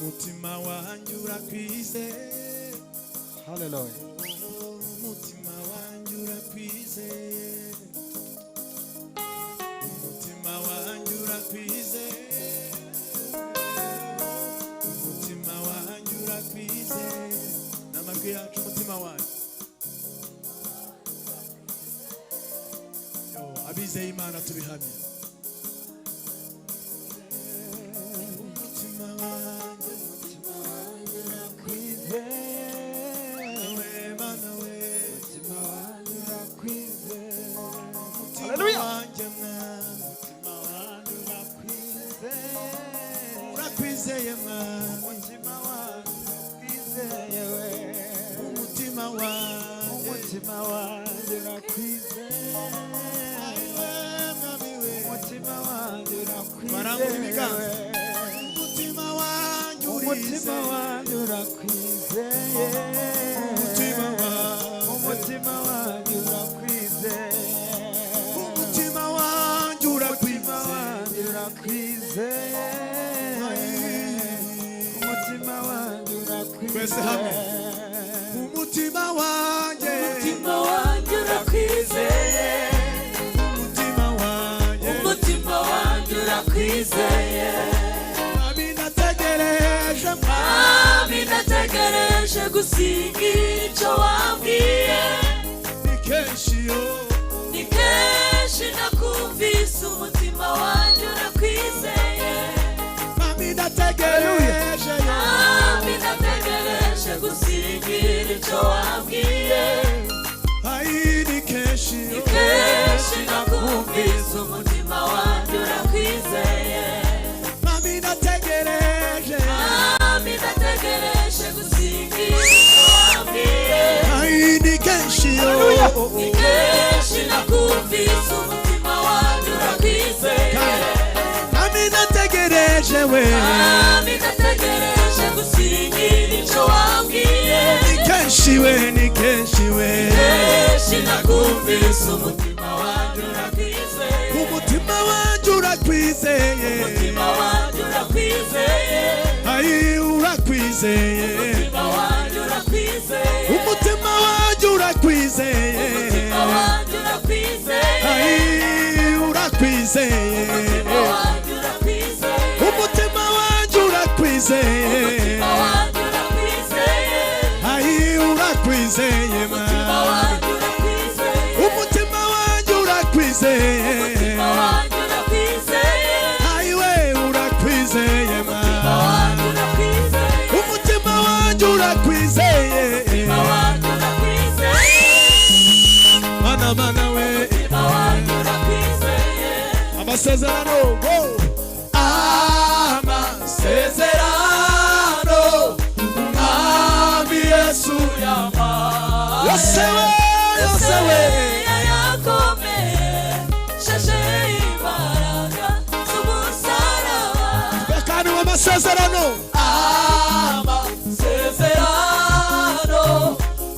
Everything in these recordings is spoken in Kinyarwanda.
umutima wanjye urakwize. Hallelujah. Umutima wanjye urakwize. Umutima wanjye urakwize. Umutima wanjye urakwize. Namabwi yacu umutima wanjye. Yo, abizeye Imana tubihamye. Umutima wanjye urakwize. Umutima wanjye urakwize. Abinategereje gusigira icyo wambwiye. Ni kenshi nakumvise umutima wanjye urakwizeye. Abinategereje gusigira icyo wambwiye. Ni kenshi nakumvise umutima wanjye urakwizeye. Abinategereje gusigira icyo wambwiye. Ni kenshi nakumvise umutima wanjye urakwizeye. Abinategereje gusigira icyo wambwiye. Ni kenshi nakumvise umutima wanjye urakwizeye. Umutima wanjye urakwizeye. Umutima wanjye urakwizeye. Urakwizeye. Umutima wanjye urakwizeye. Umutima wanjye urakwizeye. Umutima wanjye urakwizeye. Urakwizeye. Umutima wanjye urakwizeye. Urakwizeye ma. Umutima wanjye urakwizeye. Aiwe urakwizeye ma. Umutima wanjye urakwizeye. Mana we. Amasezerano. Amasezerano. Umwami Yesu yampaye. Yosewe yakomeye. Shashe imbaraga z'umusaraba. Bakanu amasezerano. Amasezerano.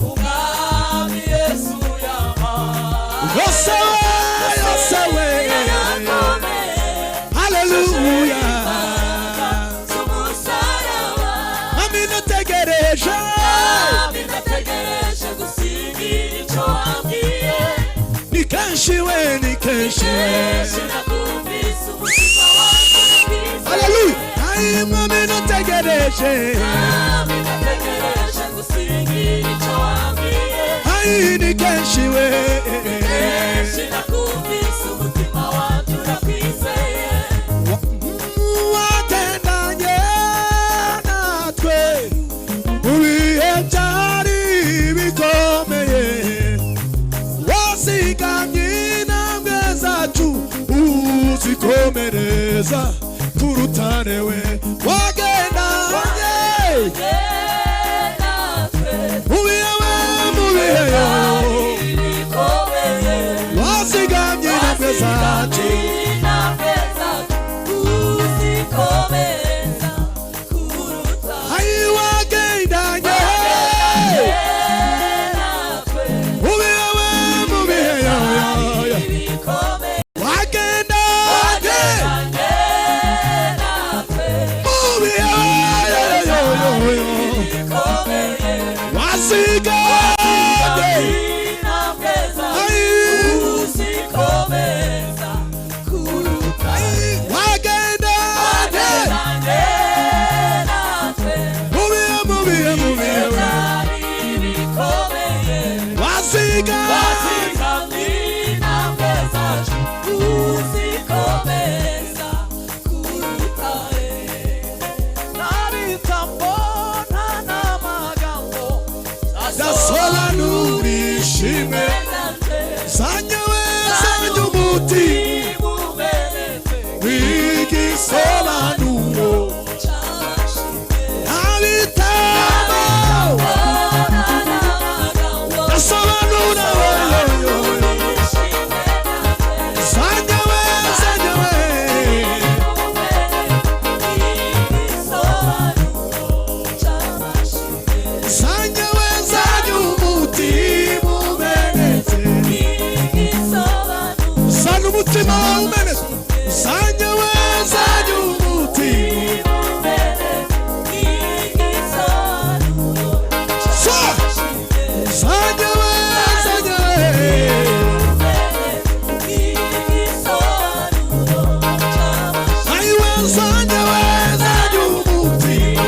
Umwami Yesu yampaye. Yosewe yakomeye. Hallelujah. Abinategereje gusigira icyo wambwiye. Ni kenshi nakumvise umutima wanjye urakwizeye. Hallelujah. Abinategereje gusigira icyo wambwiye. Ni kenshi nakumvise umutima wanjye urakwizeye. Wagendanye natwe ubihe byari bikomeye. Wasigamye intambwe zacu uzikomereza ku rutare we. Wagendanye ubihe wasigamye intambwe zacu uzikomereza ku rutare. Wagendanye umutima wawe umenetse zanyewe zanye umutima zanyewe ayiwe zanyewe zanye umutima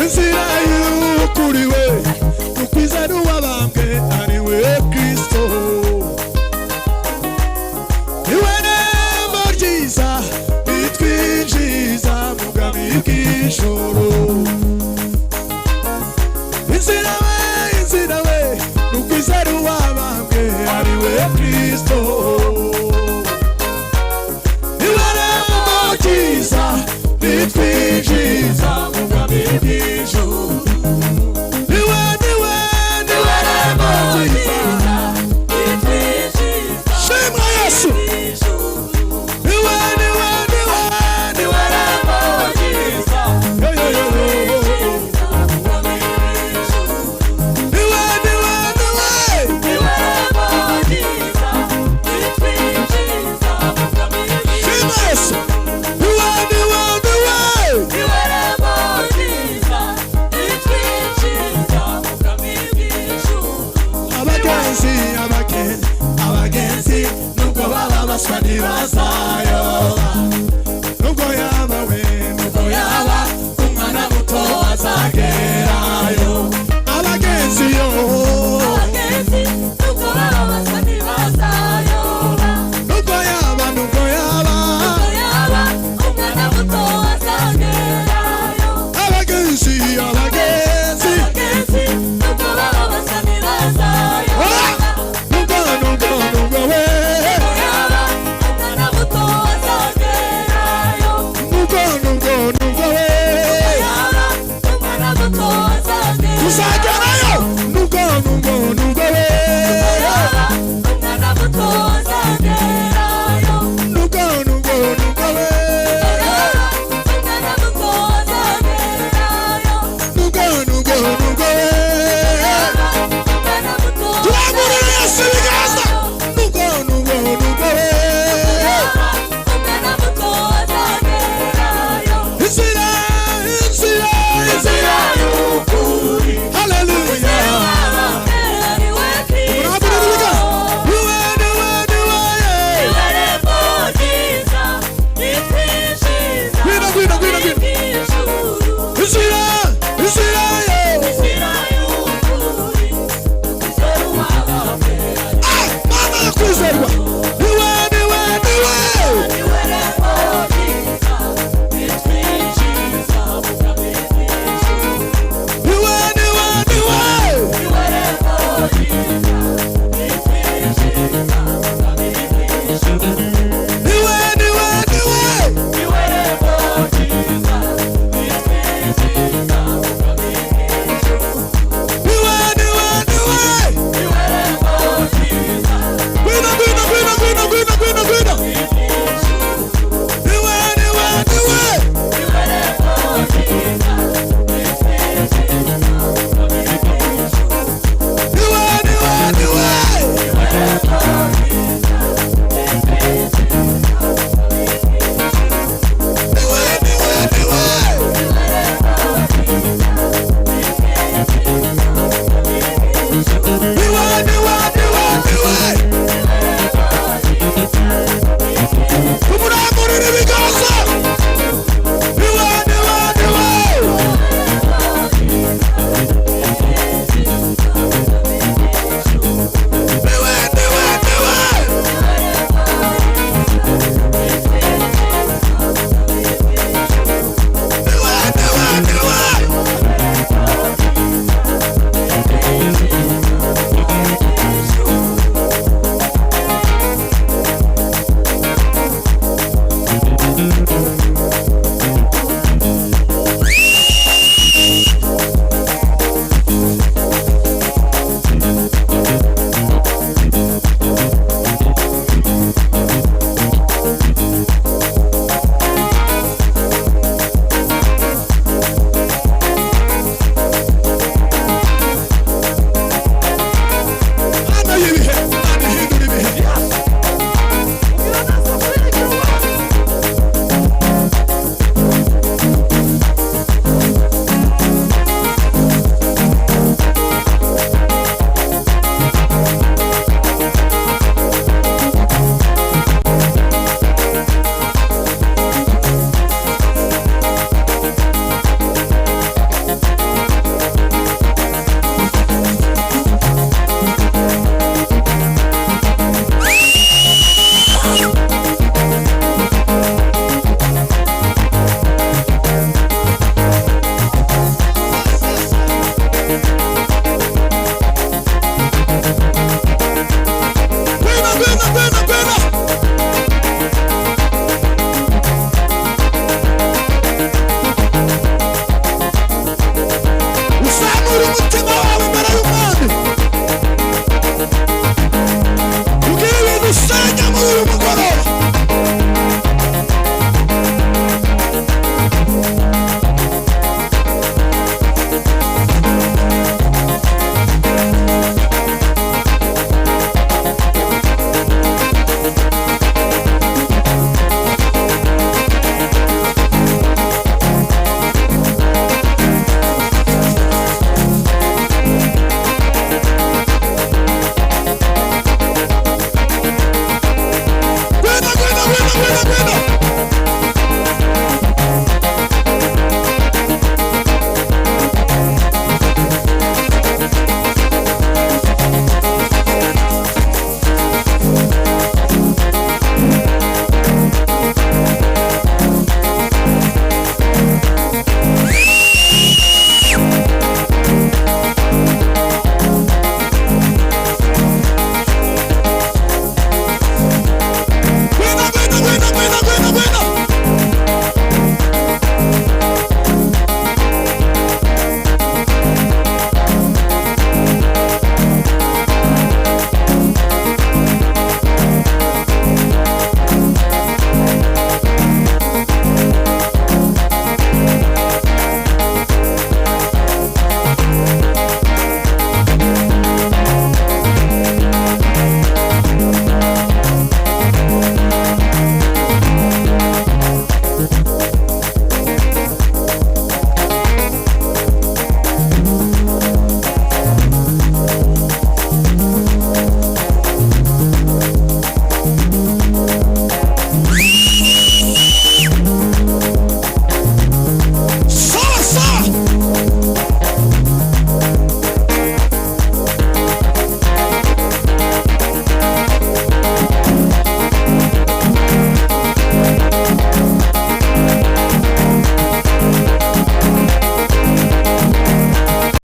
inzira y'ukuri we ukwizera uwabambwe ari we Kristo niwe rembo ryiza ritwinjiza mu bwami bw'ijuru inzira we ukwizera uwabambwe ari we Kristo niwe rembo ryiza ritwinjiza mu bwami bw'ijuru abagenzi nubwo baba baswa ntibazayo